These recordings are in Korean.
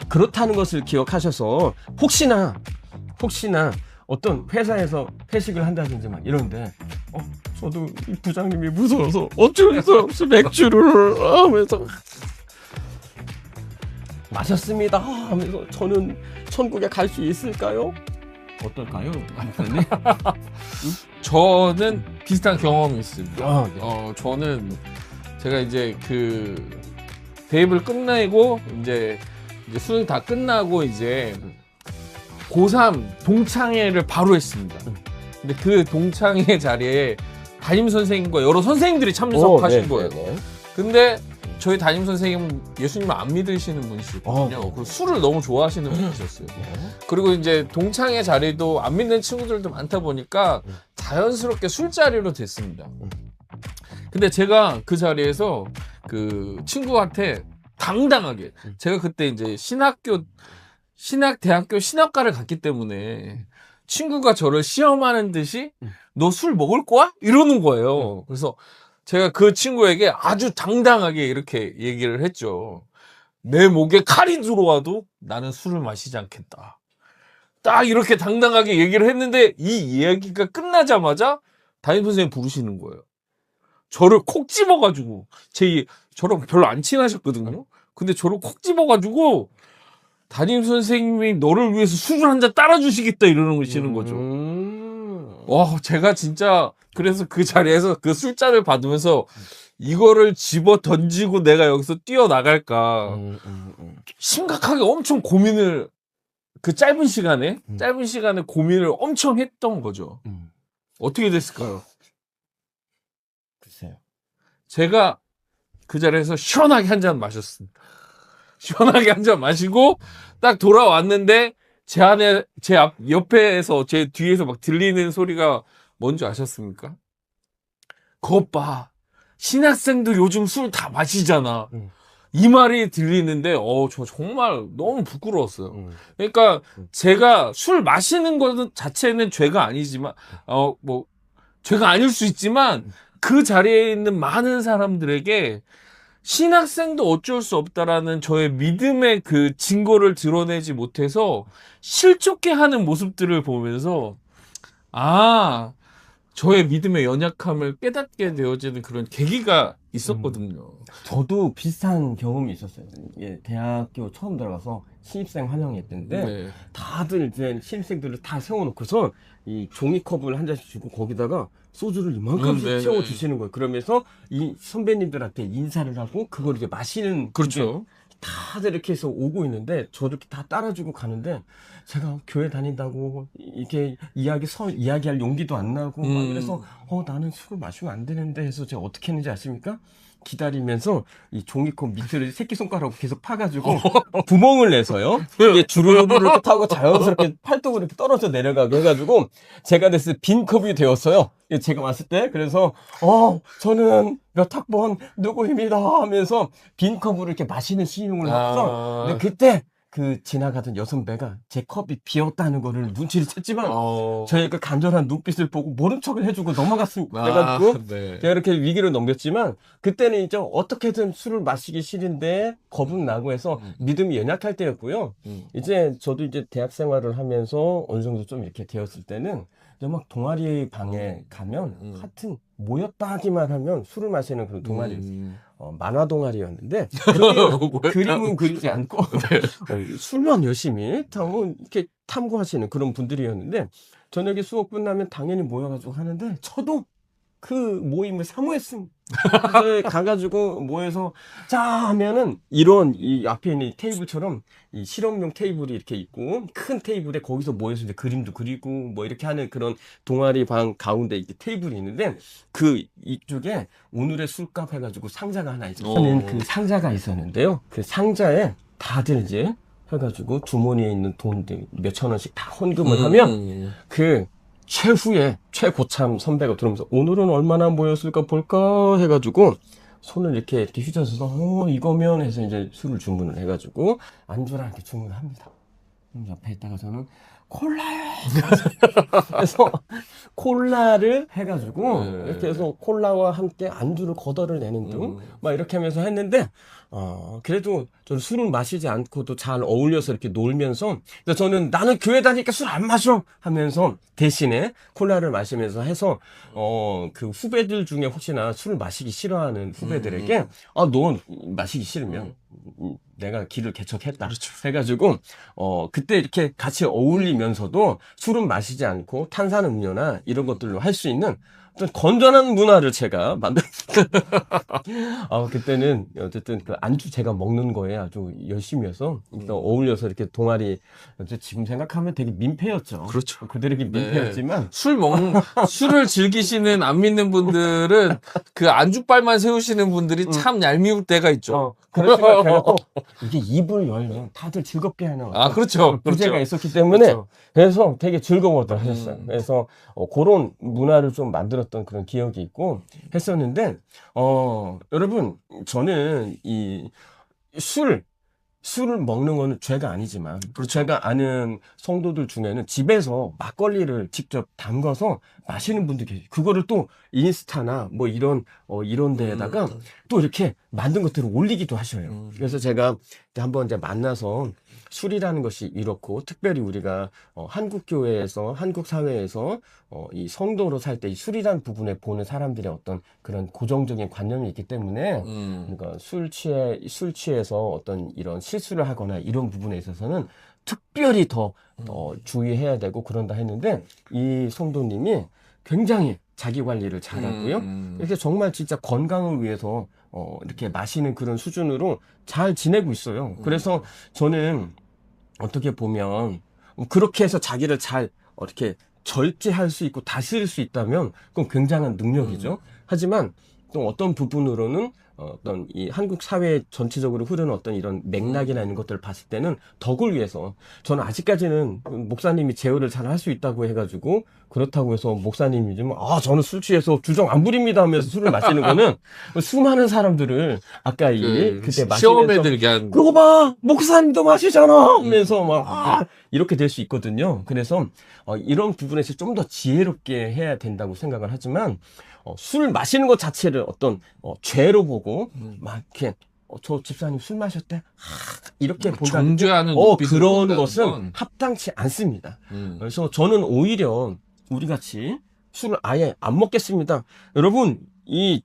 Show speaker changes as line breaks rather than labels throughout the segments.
그렇다는 것을 기억하셔서 혹시나 어떤 회사에서 회식을 한다든지 막 이런데 저도 이 부장님이 무서워서 어쩔 수 없이 맥주를 하면서 마셨습니다 하면서 저는 천국에 갈 수 있을까요? 어떨까요? 목사님?
저는 비슷한 경험이 있습니다.
네.
저는 제가 이제 그 대입을 끝내고 이제 수능 다 끝나고 이제 고3 동창회를 바로 했습니다. 근데 그 동창회 자리에 담임 선생님과 여러 선생님들이 참석하신 거예요. 근데 저희 담임 선생님은 예수님을 안 믿으시는 분이시거든요. 그리고 술을 너무 좋아하시는 분이셨어요. 그리고 이제 동창회 자리도 안 믿는 친구들도 많다 보니까 자연스럽게 술자리로 됐습니다. 근데 제가 그 자리에서 그 친구한테 당당하게, 제가 그때 이제 대학교 신학과를 갔기 때문에 친구가 저를 시험하는 듯이 너 술 먹을 거야? 이러는 거예요. 그래서 제가 그 친구에게 아주 당당하게 이렇게 얘기를 했죠. 내 목에 칼이 들어와도 나는 술을 마시지 않겠다. 딱 이렇게 당당하게 얘기를 했는데 이 이야기가 끝나자마자 담임 선생님 부르시는 거예요. 저를 콕 집어가지고 저랑 별로 안 친하셨거든요. 근데 저를 콕 집어가지고 담임 선생님이 너를 위해서 술을 한 잔 따라주시겠다 이러시는 거죠. 와, 제가 진짜 그래서 그 자리에서 그 술잔을 받으면서 이거를 집어 던지고 내가 여기서 뛰어나갈까 심각하게 엄청 고민을 그 짧은 시간에 고민을 엄청 했던 거죠. 어떻게 됐을까요?
글쎄요.
제가 그 자리에서 시원하게 한 잔 마셨습니다. 시원하게 한 잔 마시고 딱 돌아왔는데 제 옆에서 제 뒤에서 막 들리는 소리가 뭔지 아셨습니까? 그것 봐. 신학생들 요즘 술 다 마시잖아. 이 말이 들리는데 저 정말 너무 부끄러웠어요. 그러니까 제가 술 마시는 것 자체는 죄가 아니지만 죄가 아닐 수 있지만 그 자리에 있는 많은 사람들에게 신학생도 어쩔 수 없다라는 저의 믿음의 그 증거를 드러내지 못해서 실족해하는 모습들을 보면서 저의 믿음의 연약함을 깨닫게 되어지는 그런 계기가 있었거든요.
저도 비슷한 경험이 있었어요. 대학교 처음 들어가서 신입생 환영했는데
네.
다들 이제 신입생들을 다 세워놓고서 이 종이컵을 한 잔씩 주고 거기다가 소주를 이만큼씩 채워주시는 거예요. 그러면서 이 선배님들한테 인사를 하고 그걸 이제 마시는
그렇죠.
다들 이렇게 해서 오고 있는데 저도 이렇게 다 따라주고 가는데 제가 교회 다닌다고 이렇게 이야기할 용기도 안 나고 막 그래서 나는 술을 마시면 안 되는데 해서 제가 어떻게 했는지 아십니까? 기다리면서 이 종이컵 밑을 새끼손가락으로 계속 파가지고 구멍을 내서요. 이게 주르륵 이렇게 타고 자연스럽게 팔뚝으로 이렇게 떨어져 내려가게 해가지고 제가 됐을 때 빈 컵이 되었어요. 제가 왔을 때 그래서 저는 몇 학번 누구입니다 하면서 빈 컵으로 이렇게 마시는 시음을 했어. 근데 그때 그 지나가던 여선배가 제 컵이 비었다는 거를 눈치를 챘지만 저의 그 간절한 눈빛을 보고 모른 척을 해주고 넘어갔습니다. 그래가지고 제가 이렇게 위기를 넘겼지만 그때는 이제 어떻게든 술을 마시기 싫은데 겁은 나고 해서 믿음이 연약할 때였고요. 이제 저도 이제 대학 생활을 하면서 어느 정도 좀 이렇게 되었을 때는 이제 막 동아리 방에 가면 하여튼 모였다 하기만 하면 술을 마시는 그런 동아리 만화 동아리였는데 그림은 그리지 않고 술만 열심히 이렇게 탐구하시는 그런 분들이었는데 저녁에 수업 끝나면 당연히 모여가지고 하는데 저도 그 모임을 사모했습니다. 그래서 가가지고 모여서 자 하면은 이런 이 앞에 있는 테이블처럼 이 실험용 테이블이 이렇게 있고 큰 테이블에 거기서 모여서 이제 그림도 그리고 뭐 이렇게 하는 그런 동아리 방 가운데 이렇게 테이블이 있는데 그 이쪽에 오늘의 술값 해가지고 상자가 하나 있었어요. 그 상자가 있었는데요. 그 상자에 다들 이제 해가지고 주머니에 있는 돈들 몇천 원씩 다 헌금을 하면 그 최고참 선배가 들어오면서 오늘은 얼마나 모였을까 볼까 해가지고 손을 이렇게 휘저어서 이거면 해서 이제 술을 주문을 해가지고 안주랑 이렇게 주문을 합니다. 옆에 있다가 저는 콜라요. 그래서 콜라를 해가지고
네.
이렇게 해서 콜라와 함께 안주를 걷어를 내는 등 막 이렇게 하면서 했는데 그래도 저는 술을 마시지 않고도 잘 어울려서 이렇게 놀면서 그래서 저는 나는 교회 다니니까 술 안 마셔 하면서 대신에 콜라를 마시면서 해서 그 후배들 중에 혹시나 술을 마시기 싫어하는 후배들에게 너 마시기 싫으면 내가 길을 개척했다.
그렇죠.
해가지고 그때 이렇게 같이 어울리면서도 술은 마시지 않고 탄산음료나 이런 것들로 할 수 있는 어떤 건전한 문화를 제가 만들었어요. 그때는 어쨌든 그 안주 제가 먹는 거에 아주 열심히 해서 어울려서 이렇게 동아리 지금 생각하면 되게 민폐였죠.
그렇죠.
그들에게 민폐였지만
술을 즐기시는 안 믿는 분들은 그 안주빨만 세우시는 분들이 참 얄미울 때가 있죠.
그렇지만 제가 또 이게 입을 열면 다들 즐겁게 하는
그렇죠.
부재가
그렇죠.
있었기 때문에
그렇죠.
그래서 되게 즐거웠던 했어요. 그래서 그런 문화를 좀 만들었던 그런 기억이 있고 했었는데 여러분 저는 이 술을 먹는 거는 죄가 아니지만 제가 아는 성도들 중에는 집에서 막걸리를 직접 담가서 마시는 분들 계세요. 그거를 또 인스타나 뭐 이런 데에다가 또 이렇게 만든 것들을 올리기도 하셔요. 그래서 제가 한번 이제 만나서 술이라는 것이 이렇고 특별히 우리가 한국 교회에서 한국 사회에서 이 성도로 살 때 이 술이라는 부분에 보는 사람들의 어떤 그런 고정적인 관념이 있기 때문에 그러니까 술 취해서 어떤 이런 실수를 하거나 이런 부분에 있어서는 특별히 더 주의해야 되고 그런다 했는데 이 성도님이 굉장히 자기 관리를 잘하고요. 이렇게 정말 진짜 건강을 위해서 이렇게 마시는 그런 수준으로 잘 지내고 있어요. 그래서 저는 어떻게 보면 그렇게 해서 자기를 잘 이렇게 절제할 수 있고 다스릴 수 있다면 그건 굉장한 능력이죠. 하지만 또 어떤 부분으로는 어떤 이 한국 사회 전체적으로 흐르는 어떤 이런 맥락이나 이런 것들을 봤을 때는 덕을 위해서 저는 아직까지는 목사님이 제어를 잘 할 수 있다고 해가지고 그렇다고 해서 목사님이 좀 저는 술 취해서 주정 안 부립니다 하면서 술을 마시는 거는 수많은 사람들을 아까 그때 마시면서
시험에 들게 한
그거 봐 목사님도 마시잖아 하면서 막 이렇게 될 수 있거든요. 그래서 이런 부분에서 좀 더 지혜롭게 해야 된다고 생각을 하지만 술 마시는 것 자체를 어떤 죄로 보고 막 이렇게 저 집사님 술 마셨대 이렇게
정죄하는
그런 것은 합당치 않습니다. 그래서 저는 오히려 우리 같이 술을 아예 안 먹겠습니다. 여러분 이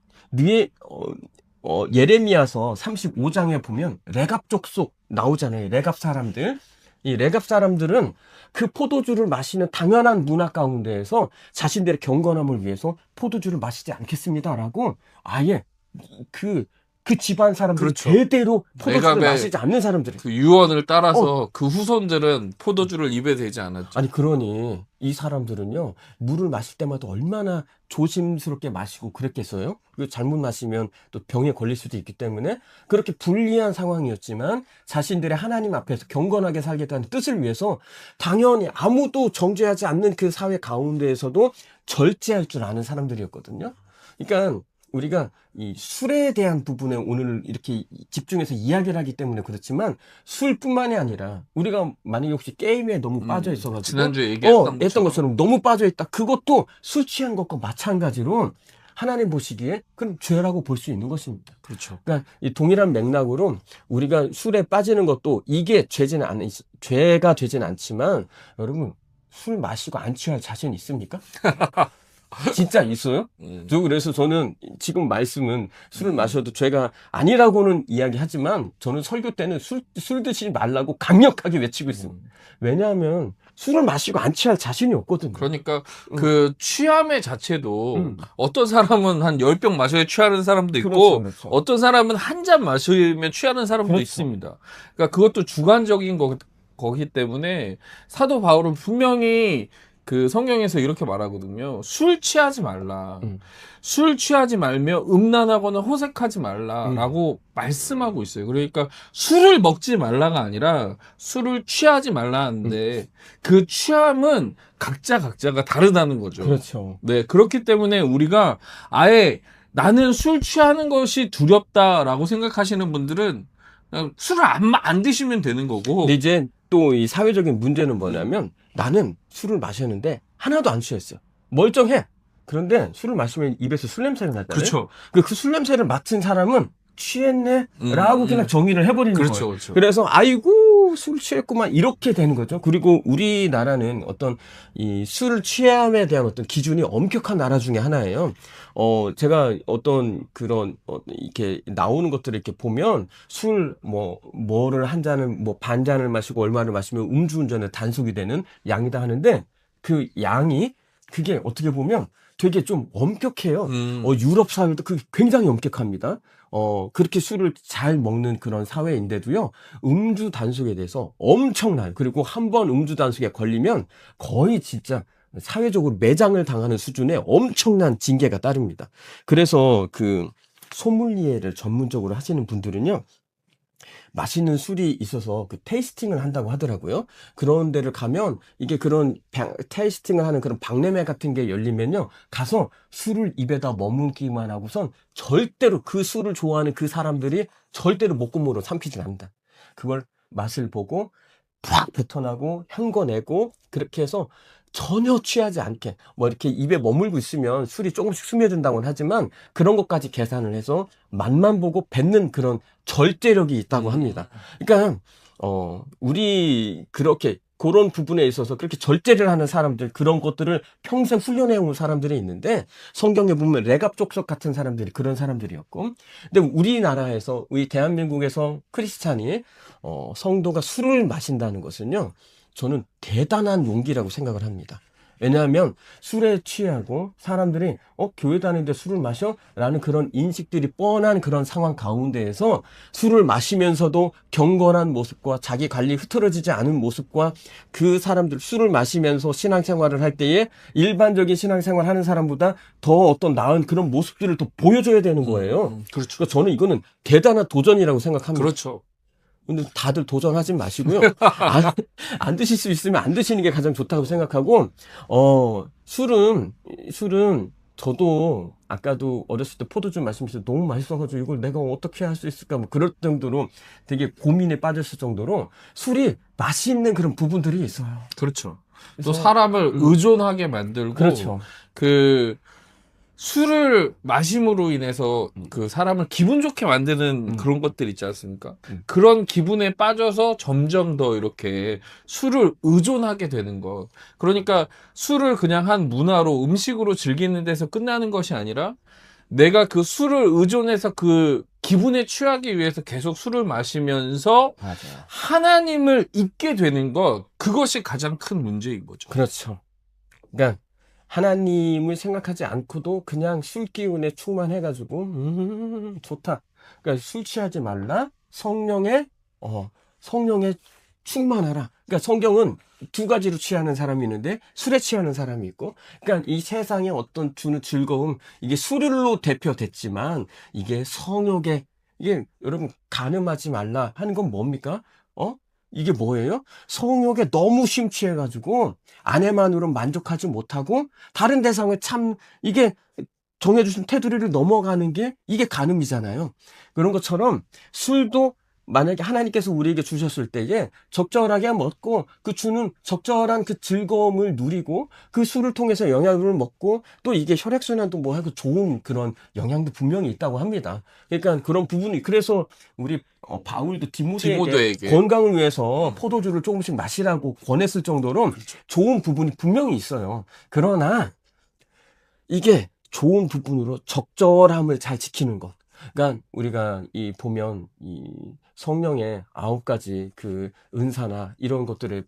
예레미야서 35장에 보면 레갑 족속 나오잖아요. 레갑 사람들. 이 레갑 사람들은 그 포도주를 마시는 당연한 문화 가운데에서 자신들의 경건함을 위해서 포도주를 마시지 않겠습니다라고 아예 그 집안 사람들이
그렇죠.
제대로 포도주를 마시지 않는 사람들이
그 유언을 따라서 그 후손들은 포도주를 입에 대지 않았죠.
아니 그러니 이 사람들은요 물을 마실 때마다 얼마나 조심스럽게 마시고 그랬겠어요? 그리고 잘못 마시면 또 병에 걸릴 수도 있기 때문에 그렇게 불리한 상황이었지만 자신들의 하나님 앞에서 경건하게 살겠다는 뜻을 위해서 당연히 아무도 정죄하지 않는 그 사회 가운데에서도 절제할 줄 아는 사람들이었거든요. 그러니까 우리가 이 술에 대한 부분에 오늘 이렇게 집중해서 이야기를 하기 때문에 그렇지만 술뿐만이 아니라 우리가 만약에 혹시 게임에 너무 빠져 있어가지고
지난주에 얘기했던
것처럼 너무 빠져 있다. 그것도 술 취한 것과 마찬가지로 하나님 보시기에 그럼 죄라고 볼 수 있는 것입니다.
그렇죠.
그러니까 이 동일한 맥락으로 우리가 술에 빠지는 것도 이게 죄가 되지는 않지만 여러분 술 마시고 안 취할 자신 있습니까? 진짜 있어요? 그래서 저는 지금 말씀은 술을 마셔도 죄가 아니라고는 이야기하지만 저는 설교 때는 술 드시지 말라고 강력하게 외치고 있습니다. 왜냐하면 술을 마시고 안 취할 자신이 없거든요.
그러니까 그 취함의 자체도 어떤 사람은 한 10병 마셔야 취하는 사람도 있고
그렇죠.
어떤 사람은 한 잔 마시면 취하는 사람도
그렇죠.
있습니다. 그러니까 그것도 주관적인 거기 때문에 사도 바울은 분명히 그 성경에서 이렇게 말하거든요. 술 취하지 말라. 술 취하지 말며 음란하거나 호색하지 말라라고 말씀하고 있어요. 그러니까 술을 먹지 말라가 아니라 술을 취하지 말라는데 그 취함은 각자가 다르다는 거죠.
그렇죠.
네, 그렇기 때문에 우리가 아예 나는 술 취하는 것이 두렵다라고 생각하시는 분들은 그냥 술을 안 드시면 되는 거고.
근데 이제 또 이 사회적인 문제는 뭐냐면 나는 술을 마셨는데 하나도 안 취했어요. 멀쩡해. 그런데 술을 마시면 입에서 술 냄새가 났잖아요.
그렇죠.
그 술 냄새를 맡은 사람은 취했네? 라고 그냥 정의를 해버리는
그렇죠,
거예요.
그렇죠.
그래서 아이고 술 취했구만 이렇게 되는 거죠. 그리고 우리나라는 어떤 이 술을 취함에 대한 어떤 기준이 엄격한 나라 중에 하나예요. 제가 어떤 그런 이렇게 나오는 것들을 이렇게 보면 술 뭐를 한 잔을 반 잔을 마시고 얼마를 마시면 음주운전에 단속이 되는 양이다 하는데 그 양이 그게 어떻게 보면 되게 좀 엄격해요. 유럽 사회도 그게 굉장히 엄격합니다. 그렇게 술을 잘 먹는 그런 사회인데도요, 음주 단속에 대해서 엄청나요. 그리고 한 번 음주 단속에 걸리면 거의 진짜 사회적으로 매장을 당하는 수준의 엄청난 징계가 따릅니다. 그래서 그 소믈리에를 전문적으로 하시는 분들은요, 맛있는 술이 있어서 그 테이스팅을 한다고 하더라고요. 그런 데를 가면 이게 그런 테이스팅을 하는 그런 박람회 같은 게 열리면요. 가서 술을 입에다 머금기만 하고선 절대로 그 술을 좋아하는 그 사람들이 절대로 목구멍으로 삼키지 않는다. 그걸 맛을 보고 팍 뱉어나고 향궈내고 그렇게 해서 전혀 취하지 않게 이렇게 입에 머물고 있으면 술이 조금씩 스며든다고는 하지만 그런 것까지 계산을 해서 맛만 보고 뱉는 그런 절제력이 있다고 합니다. 그러니까 우리 그렇게 그런 부분에 있어서 그렇게 절제를 하는 사람들 그런 것들을 평생 훈련해 온 사람들이 있는데 성경에 보면 레갑족속 같은 사람들이 그런 사람들이었고 근데 우리나라에서 우리 대한민국에서 크리스찬이 성도가 술을 마신다는 것은요. 저는 대단한 용기라고 생각을 합니다. 왜냐하면 술에 취하고 사람들이 교회 다니는데 술을 마셔? 라는 그런 인식들이 뻔한 그런 상황 가운데에서 술을 마시면서도 경건한 모습과 자기 관리 흐트러지지 않은 모습과 그 사람들 술을 마시면서 신앙생활을 할 때에 일반적인 신앙생활 하는 사람보다 더 어떤 나은 그런 모습들을 더 보여줘야 되는 거예요.
그렇죠.
그러니까 저는 이거는 대단한 도전이라고 생각합니다.
그렇죠.
근데 다들 도전하지 마시고요. 안 드실 수 있으면 안 드시는 게 가장 좋다고 생각하고, 술은 저도 아까도 어렸을 때 포도주 마시면서 너무 맛있어가지고 이걸 내가 어떻게 할 수 있을까 그럴 정도로 되게 고민에 빠졌을 정도로 술이 맛있는 그런 부분들이 있어요.
그렇죠. 또
그래서,
사람을 의존하게 만들고
그렇죠.
그 술을 마심으로 인해서 그 사람을 기분 좋게 만드는 그런 것들 있지 않습니까? 그런 기분에 빠져서 점점 더 이렇게 술을 의존하게 되는 것. 그러니까 술을 그냥 한 문화로 음식으로 즐기는 데서 끝나는 것이 아니라 내가 그 술을 의존해서 그 기분에 취하기 위해서 계속 술을 마시면서
맞아요.
하나님을 잊게 되는 것, 그것이 가장 큰 문제인 거죠.
그렇죠. 그러니까 하나님을 생각하지 않고도 그냥 술 기운에 충만해가지고 좋다. 그러니까 술 취하지 말라. 성령에 충만하라. 그러니까 성경은 두 가지로 취하는 사람이 있는데 술에 취하는 사람이 있고, 그러니까 이 세상에 어떤 주는 즐거움 이게 술로 대표됐지만 이게 성욕에 이게 여러분 간음하지 말라 하는 건 뭡니까? 이게 뭐예요? 성욕에 너무 심취해가지고 아내만으로 만족하지 못하고 다른 대상을 이게 정해주신 테두리를 넘어가는 게 이게 간음이잖아요. 그런 것처럼 술도 만약에 하나님께서 우리에게 주셨을 때에 적절하게 먹고 그 주는 적절한 그 즐거움을 누리고 그 술을 통해서 영양을 먹고 또 이게 혈액순환도 하고 좋은 그런 영향도 분명히 있다고 합니다. 그러니까 그런 부분이 그래서 우리 바울도 디모데에게 건강을 위해서 포도주를 조금씩 마시라고 권했을 정도로 좋은 부분이 분명히 있어요. 그러나 이게 좋은 부분으로 적절함을 잘 지키는 것. 그러니까 우리가 보면 이 성령의 9가지 그 은사나 이런 것들을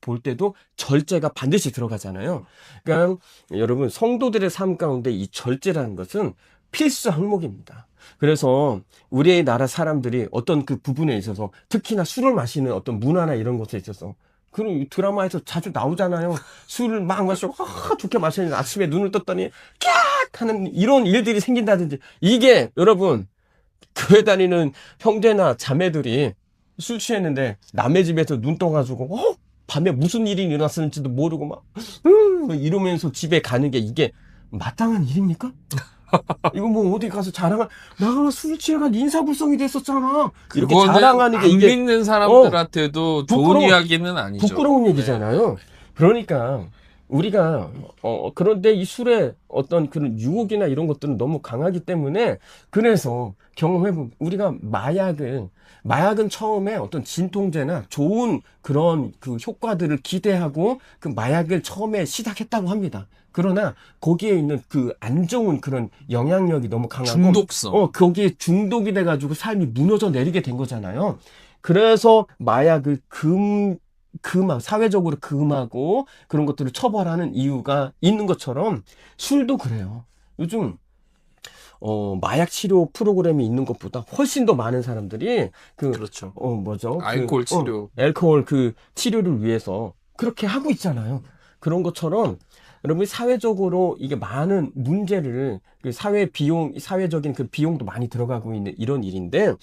볼 때도 절제가 반드시 들어가잖아요. 그러니까 여러분 성도들의 삶 가운데 이 절제라는 것은 필수 항목입니다. 그래서 우리의 나라 사람들이 어떤 그 부분에 있어서 특히나 술을 마시는 어떤 문화나 이런 것에 있어서 그런 드라마에서 자주 나오잖아요. 술을 막 마시고 좋게 마시는데 아침에 눈을 떴더니 깍 하는 이런 일들이 생긴다든지 이게 여러분 교회 다니는 형제나 자매들이 술 취했는데 남의 집에서 눈 떠가지고 밤에 무슨 일이 일어났는지도 모르고 막 이러면서 집에 가는 게 이게 마땅한 일입니까? 이거 뭐 어디 가서 자랑할, 나가 술 취해가 인사불성이 됐었잖아. 이렇게
그거는
자랑하는 게
안
이게
믿는 사람들한테도 좋은
부끄러워.
이야기는 아니죠.
부끄러운 얘기잖아요. 그러니까 우리가 그런데 이 술의 어떤 그런 유혹이나 이런 것들은 너무 강하기 때문에 그래서 경험해보면 우리가 마약은 처음에 어떤 진통제나 좋은 그런 그 효과들을 기대하고 그 마약을 처음에 시작했다고 합니다. 그러나 거기에 있는 그 안 좋은 그런 영향력이 너무 강하고
중독성.
거기에 중독이 돼가지고 삶이 무너져 내리게 된 거잖아요. 그래서 마약을 사회적으로 금하고 그런 것들을 처벌하는 이유가 있는 것처럼 술도 그래요. 요즘 마약 치료 프로그램이 있는 것보다 훨씬 더 많은 사람들이
그렇죠.
뭐죠?
알코올 치료.
알코올 그 치료를 위해서 그렇게 하고 있잖아요. 그런 것처럼 여러분이 사회적으로 이게 많은 문제를 그 사회적인 그 비용도 많이 들어가고 있는 이런 일인데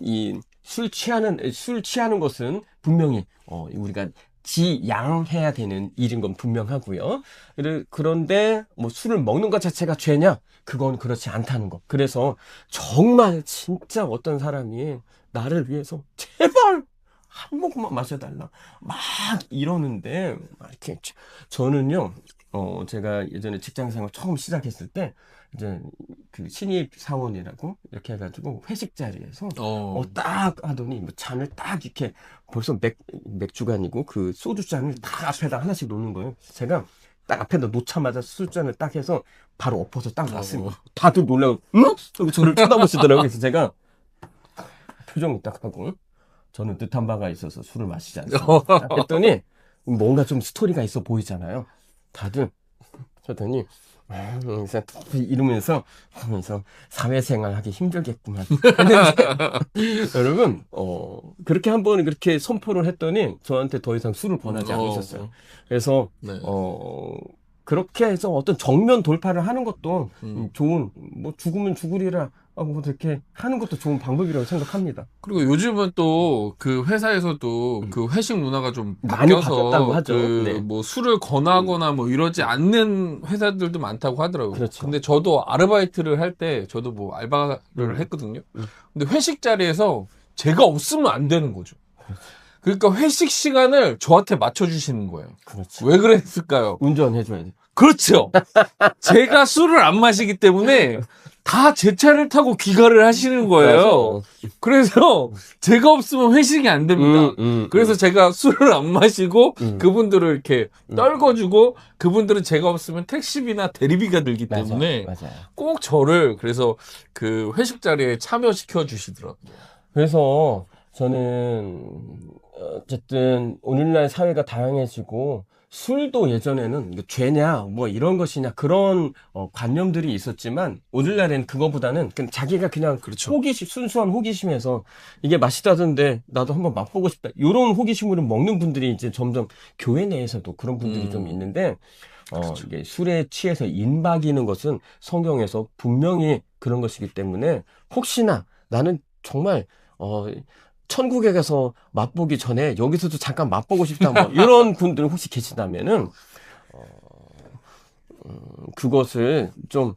이 술 취하는 것은 분명히 우리가 지양해야 되는 일인 건 분명하고요. 그런데 뭐 술을 먹는 것 자체가 죄냐? 그건 그렇지 않다는 거. 그래서 정말 진짜 어떤 사람이 나를 위해서 제발 한 모금만 마셔달라 막 이러는데 이렇게 저는요 제가 예전에 직장생활 처음 시작했을 때 이제 그 신입 사원이라고 이렇게 해가지고 회식 자리에서 딱 하더니 뭐 잔을 딱 이렇게 벌써 맥주가 아니고 그 소주 잔을 딱 앞에다 하나씩 놓는 거예요. 제가 딱 앞에다 놓자마자 술잔을 딱 해서 바로 엎어서 딱 놨습니다. 다들 놀라고 응? 저를 쳐다보시더라고요. 그래서 제가 표정이 딱 하고 저는 뜻한 바가 있어서 술을 마시지 않습니다. 했더니 뭔가 좀 스토리가 있어 보이잖아요. 다들 그러더니 이러면서 사회생활 하기 힘들겠구만. 여러분 그렇게 한번 그렇게 선포를 했더니 저한테 더 이상 술을 권하지 않으셨어요. 그래서
네.
그렇게 해서 어떤 정면 돌파를 하는 것도 좋은 뭐 죽으면 죽으리라 하고 이렇게 하는 것도 좋은 방법이라고 생각합니다.
그리고 요즘은 또 그 회사에서도 그 회식 문화가 좀
많이
바뀌어서
바뀌었다고 하죠. 네.
뭐 술을 권하거나 뭐 이러지 않는 회사들도 많다고 하더라고요.
그렇죠.
근데 저도 아르바이트를 할 때 저도 뭐 알바를 했거든요. 근데 회식 자리에서 제가 없으면 안 되는 거죠. 그러니까 회식 시간을 저한테 맞춰주시는 거예요.
그렇죠.
왜 그랬을까요?
운전해줘야 돼.
그렇죠. 제가 술을 안 마시기 때문에 다 제 차를 타고 귀가를 하시는 거예요. 그래서 제가 없으면 회식이 안 됩니다. 그래서 제가 술을 안 마시고 그분들을 이렇게 떨궈주고 그분들은 제가 없으면 택시비나 대리비가 들기 때문에
맞아요.
꼭 저를 그래서 그 회식 자리에 참여시켜 주시더라고요.
그래서 저는 어쨌든 오늘날 사회가 다양해지고 술도 예전에는 이거 죄냐 뭐 이런 것이냐 그런 관념들이 있었지만 오늘날에는 그거보다는 그냥 자기가 그냥
그렇죠.
순수한 호기심에서 이게 맛있다던데 나도 한번 맛보고 싶다 이런 호기심으로 먹는 분들이 이제 점점 교회 내에서도 그런 분들이 좀 있는데 이게 술에 취해서 인박이는 것은 성경에서 분명히 그런 것이기 때문에 혹시나 나는 정말 천국에 가서 맛보기 전에 여기서도 잠깐 맛보고 싶다 뭐 이런 분들 혹시 계시다면은 그것을 좀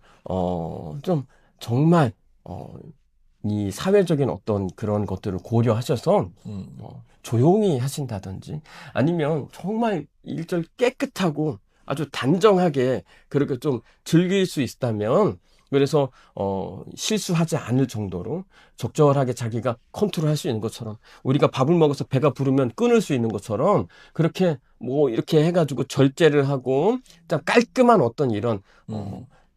정말 이 사회적인 어떤 그런 것들을 고려하셔서 조용히 하신다든지 아니면 정말 일절 깨끗하고 아주 단정하게 그렇게 좀 즐길 수 있다면 그래서 실수하지 않을 정도로 적절하게 자기가 컨트롤할 수 있는 것처럼 우리가 밥을 먹어서 배가 부르면 끊을 수 있는 것처럼 그렇게 뭐 이렇게 해가지고 절제를 하고 좀 깔끔한 어떤 이런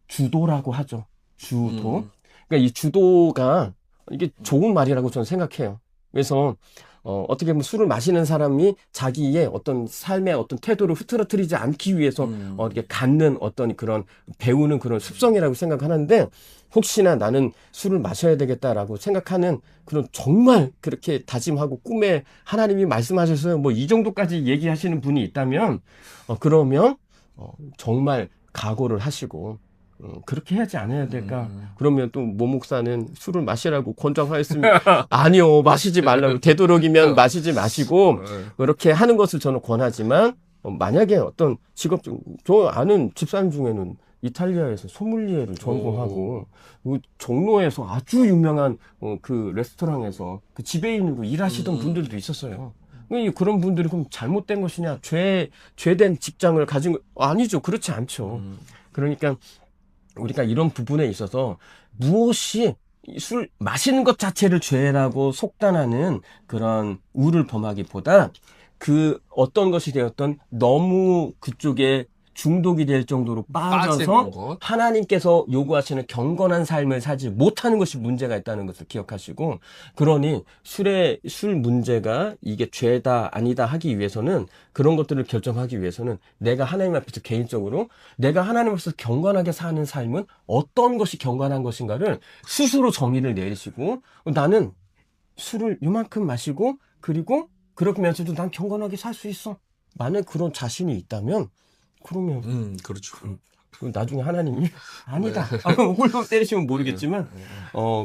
주도라고 하죠. 주도. 그러니까 이 주도가 이게 좋은 말이라고 저는 생각해요. 그래서 어떻게 보면 술을 마시는 사람이 자기의 어떤 삶의 어떤 태도를 흐트러뜨리지 않기 위해서 이렇게 갖는 어떤 그런 배우는 그런 습성이라고 생각하는데 혹시나 나는 술을 마셔야 되겠다라고 생각하는 그런 정말 그렇게 다짐하고 꿈에 하나님이 말씀하셔서 뭐 이 정도까지 얘기하시는 분이 있다면 그러면 정말 각오를 하시고 그렇게 하지 않아야 될까? 그러면 또 모 목사는 술을 마시라고 권장하였으면 아니요, 마시지 말라고. 되도록이면 마시지 마시고 그렇게 하는 것을 저는 권하지만 만약에 어떤 직업적 저 아는 집사님 중에는 이탈리아에서 소믈리에를 전공하고 그 종로에서 아주 유명한 그 레스토랑에서 그 지배인으로 일하시던 분들도 있었어요. 그런 분들이 그럼 잘못된 것이냐, 죄된 직장을 가진 거 아니죠. 그렇지 않죠. 그러니까 우리가 이런 부분에 있어서 무엇이 술 마시는 것 자체를 죄라고 속단하는 그런 우를 범하기보다 그 어떤 것이 되었던 너무 그쪽에 중독이 될 정도로 빠져서
빠지는 것.
하나님께서 요구하시는 경건한 삶을 살지 못하는 것이 문제가 있다는 것을 기억하시고, 그러니 술 문제가 이게 죄다 아니다 하기 위해서는, 그런 것들을 결정하기 위해서는 내가 하나님 앞에서 개인적으로 내가 하나님 앞에서 경건하게 사는 삶은 어떤 것이 경건한 것인가를 스스로 정의를 내리시고, 나는 술을 요만큼 마시고 그리고 그러면서도 난 경건하게 살 수 있어. 만약 그런 자신이 있다면 그러면
그렇죠.
나중에 하나님이 아니다. 홀로 때리시면 모르겠지만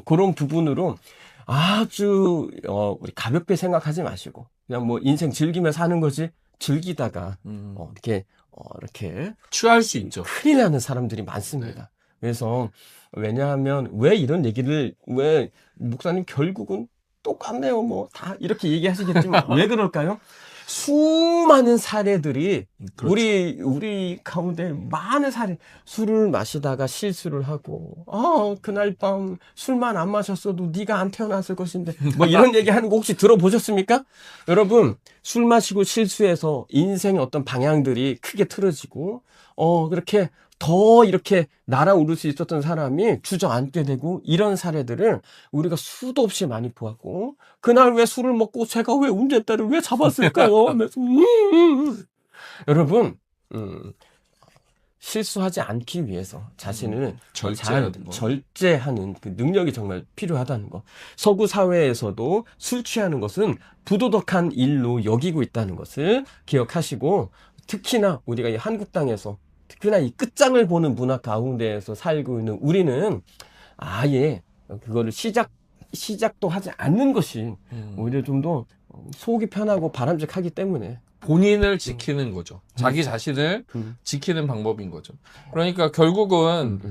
그런 부분으로 아주 우리 가볍게 생각하지 마시고 그냥 뭐 인생 즐기며 사는 거지, 즐기다가 이렇게
취할 수 있죠.
큰일 나는 사람들이 많습니다. 그래서 왜냐하면 왜 이런 얘기를 왜 목사님 결국은 똑같네요 뭐 다 이렇게 얘기하시겠지만 왜 그럴까요? 수많은 사례들이
그렇죠.
우리 가운데 많은 사례, 술을 마시다가 실수를 하고 그날 밤 술만 안 마셨어도 네가 안 태어났을 것인데 뭐 이런 얘기 하는 거 혹시 들어보셨습니까? 여러분, 술 마시고 실수해서 인생의 어떤 방향들이 크게 틀어지고 그렇게 더 이렇게 날아오를 수 있었던 사람이 주저앉게 되고, 이런 사례들을 우리가 수도 없이 많이 보았고, 그날 왜 술을 먹고 제가 왜 운전대를 왜 잡았을까요? 하면서 여러분, 실수하지 않기 위해서 자신을 잘 절제하는 그 능력이 정말 필요하다는 거. 서구 사회에서도 술 취하는 것은 부도덕한 일로 여기고 있다는 것을 기억하시고, 특히나 우리가 이 한국 땅에서 특히나 이 끝장을 보는 문화 가운데에서 살고 있는 우리는 아예 그거를 시작도 하지 않는 것이 오히려 좀 더 속이 편하고 바람직하기 때문에
본인을 지키는 거죠. 자기 자신을 지키는 방법인 거죠. 그러니까 결국은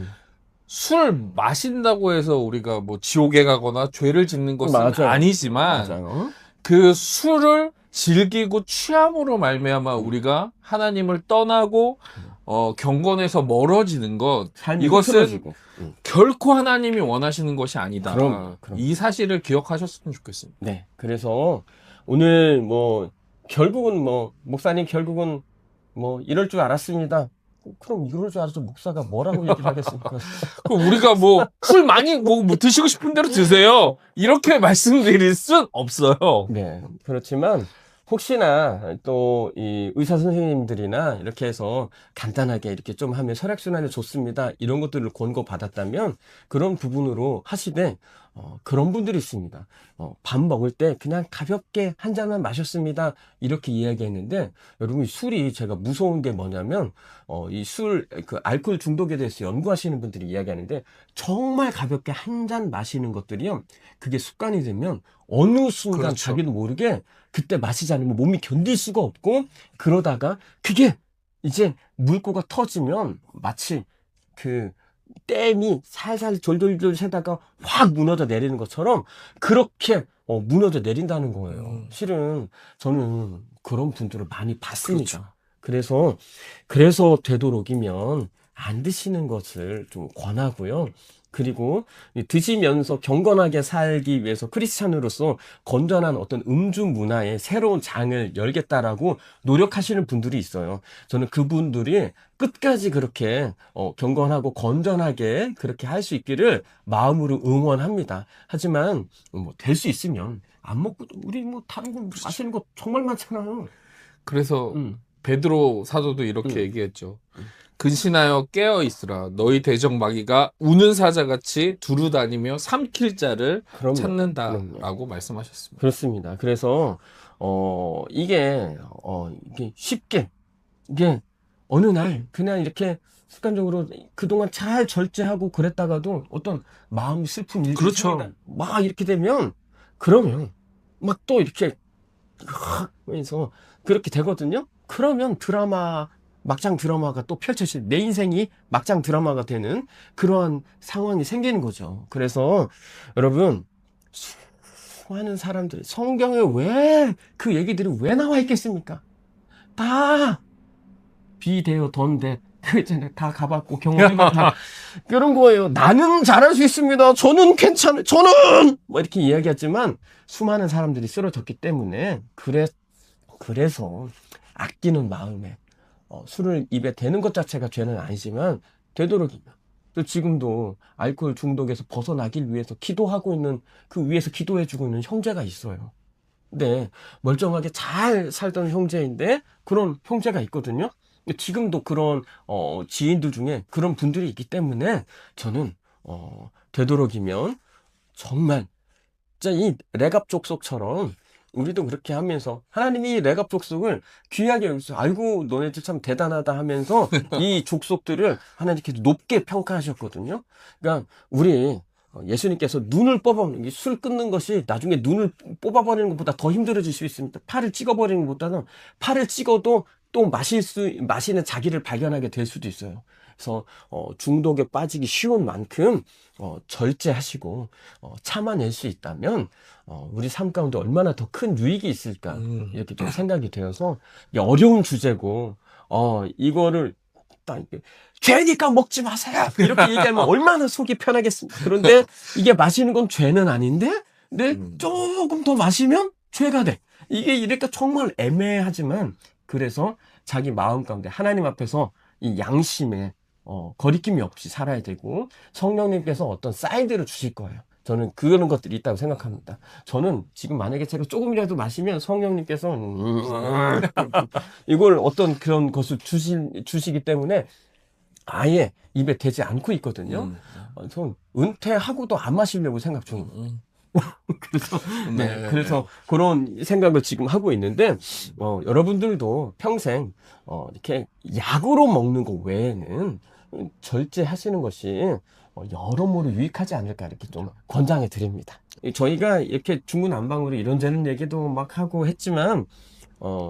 술 마신다고 해서 우리가 뭐 지옥에 가거나 죄를 짓는 것은
맞아요.
아니지만
맞아요.
그 술을 즐기고 취함으로 말미암아 우리가 하나님을 떠나고 경건에서 멀어지는 것, 이것은
흐트러지고.
결코 하나님이 원하시는 것이 아니다.
그럼.
이 사실을 기억하셨으면 좋겠습니다.
네, 그래서 오늘 결국은 목사님 결국은 이럴 줄 알았습니다. 그럼 이럴 줄 알아서 목사가 뭐라고 얘기를 하겠습니까?
우리가 술 많이 드시고 싶은 대로 드세요. 이렇게 말씀드릴 순 없어요.
네, 그렇지만 혹시나 또 이 의사 선생님들이나 이렇게 해서 간단하게 이렇게 좀 하면 혈액순환에 좋습니다, 이런 것들을 권고 받았다면 그런 부분으로 하시되, 그런 분들이 있습니다. 밥 먹을 때 그냥 가볍게 한 잔만 마셨습니다, 이렇게 이야기했는데, 여러분, 술이 제가 무서운 게 뭐냐면 이 알코올 중독에 대해서 연구하시는 분들이 이야기하는데, 정말 가볍게 한 잔 마시는 것들이요, 그게 습관이 되면 어느 순간
그렇죠.
자기도 모르게 그때 마시지 않으면 몸이 견딜 수가 없고, 그러다가 그게 이제 물꼬가 터지면 마치 그 댐이 살살 졸졸졸 새다가 확 무너져 내리는 것처럼 그렇게 무너져 내린다는 거예요. 실은 저는 그런 분들을 많이 봤습니다.
그렇죠.
그래서 되도록이면 안 드시는 것을 좀 권하고요. 그리고 드시면서 경건하게 살기 위해서 크리스찬으로서 건전한 어떤 음주 문화의 새로운 장을 열겠다라고 노력하시는 분들이 있어요. 저는 그분들이 끝까지 그렇게 경건하고 건전하게 그렇게 할 수 있기를 마음으로 응원합니다. 하지만 될 수 있으면 안 먹고도 우리 다른 거 마시는 거 정말 많잖아요.
그래서 베드로 사도도 이렇게 얘기했죠. 근신하여 깨어 있으라. 너희 대적 마귀가 우는 사자같이 두루 다니며 삼킬 자를 찾는다라고 말씀하셨습니다.
그렇습니다. 그래서 이게 쉽게 이게 어느 날 그냥 이렇게 습관적으로 그동안 잘 절제하고 그랬다가도 어떤 마음 슬픈 일이
그렇죠.
막 이렇게 되면, 그러면 막 또 이렇게 하면서 그렇게 되거든요. 그러면 드라마 막장 드라마가 또 펼쳐질, 내 인생이 막장 드라마가 되는 그러한 상황이 생기는 거죠. 그래서 여러분, 수많은 사람들이 성경에 왜 그 얘기들이 왜 나와 있겠습니까? 다 비대어 던데 다 가봤고 경험해봤고 다 그런 거예요. 나는 잘할 수 있습니다. 저는 괜찮아요. 저는 뭐 이렇게 이야기하지만 수많은 사람들이 쓰러졌기 때문에 그래서 아끼는 마음에 술을 입에 대는 것 자체가 죄는 아니지만 되도록이면 또 지금도 알코올 중독에서 벗어나길 위해서 기도하고 있는 그 위에서 기도해주고 있는 형제가 있어요. 네, 멀쩡하게 잘 살던 형제인데 그런 형제가 있거든요. 지금도 그런 지인들 중에 그런 분들이 있기 때문에 저는 되도록이면 정말 진짜 이 레갑 족속처럼 우리도 그렇게 하면서 하나님이 레갑 족속을 귀하게 여기서 아이고 너네들 참 대단하다 하면서 이 족속들을 하나님께서 높게 평가하셨거든요. 그러니까 우리 예수님께서 눈을 뽑아버리는 술 끊는 것이 나중에 눈을 뽑아버리는 것보다 더 힘들어질 수 있습니다. 팔을 찍어버리는 것보다는 팔을 찍어도 또 마시는 자기를 발견하게 될 수도 있어요. 그래서 중독에 빠지기 쉬운 만큼 절제하시고 참아낼 수 있다면 우리 삶 가운데 얼마나 더 큰 유익이 있을까 이렇게 좀 생각이 되어서 어려운 주제고 이거를 딱 이렇게 죄니까 먹지 마세요 이렇게 얘기하면 얼마나 속이 편하겠습니까? 그런데 이게 마시는 건 죄는 아닌데 근데 조금 더 마시면 죄가 돼. 이게 이러니까 정말 애매하지만 그래서 자기 마음 가운데 하나님 앞에서 이 양심에 거리낌이 없이 살아야 되고 성령님께서 어떤 사인들을 주실 거예요. 저는 그런 것들이 있다고 생각합니다. 저는 지금 만약에 제가 조금이라도 마시면 성령님께서 이걸 어떤 그런 것을 주시기 때문에 아예 입에 대지 않고 있거든요. 전 은퇴하고도 안 마시려고 생각 중입니다. 그래서 그런 생각을 지금 하고 있는데 여러분들도 평생 이렇게 약으로 먹는 것 외에는 절제하시는 것이 여러모로 유익하지 않을까 이렇게 좀 권장해 드립니다. 저희가 이렇게 중구난방으로 이런저런 얘기도 막 하고 했지만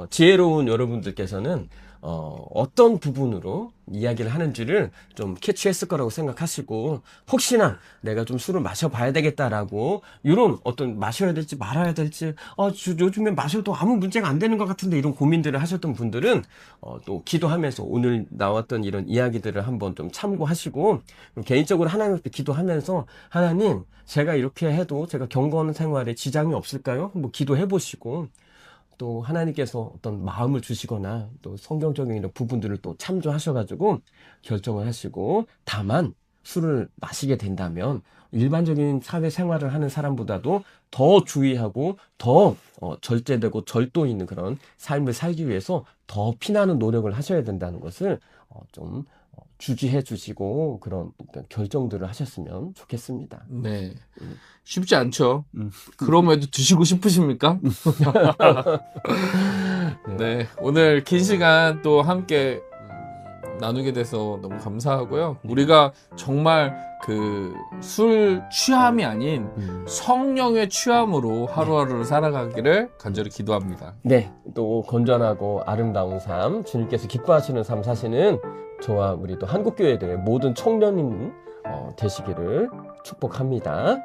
지혜로운 여러분들께서는 어떤 부분으로 이야기를 하는지를 좀 캐치했을 거라고 생각하시고 혹시나 내가 좀 술을 마셔봐야 되겠다라고 이런 어떤 마셔야 될지 말아야 될지 요즘에 마셔도 아무 문제가 안 되는 것 같은데 이런 고민들을 하셨던 분들은 또 기도하면서 오늘 나왔던 이런 이야기들을 한번 좀 참고하시고 개인적으로 하나님 앞에 기도하면서 하나님 제가 이렇게 해도 제가 경건한 생활에 지장이 없을까요? 한번 기도해 보시고 또 하나님께서 어떤 마음을 주시거나 또 성경적인 이런 부분들을 또 참조하셔가지고 결정을 하시고 다만 술을 마시게 된다면 일반적인 사회생활을 하는 사람보다도 더 주의하고 더 절제되고 절도 있는 그런 삶을 살기 위해서 더 피나는 노력을 하셔야 된다는 것을 좀 주지해 주시고 그런 결정들을 하셨으면 좋겠습니다.
네. 쉽지 않죠. 그럼에도 드시고 싶으십니까? 네. 오늘 긴 시간 또 함께 나누게 돼서 너무 감사하고요. 우리가 정말 그 술 취함이 아닌 성령의 취함으로 하루하루를 살아가기를 간절히 기도합니다.
네. 또 건전하고 아름다운 삶, 주님께서 기뻐하시는 삶 사시는 저와 우리 또 한국교회의 모든 청년님 되시기를 축복합니다.
네.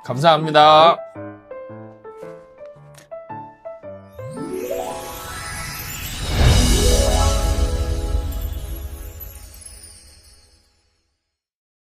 감사합니다.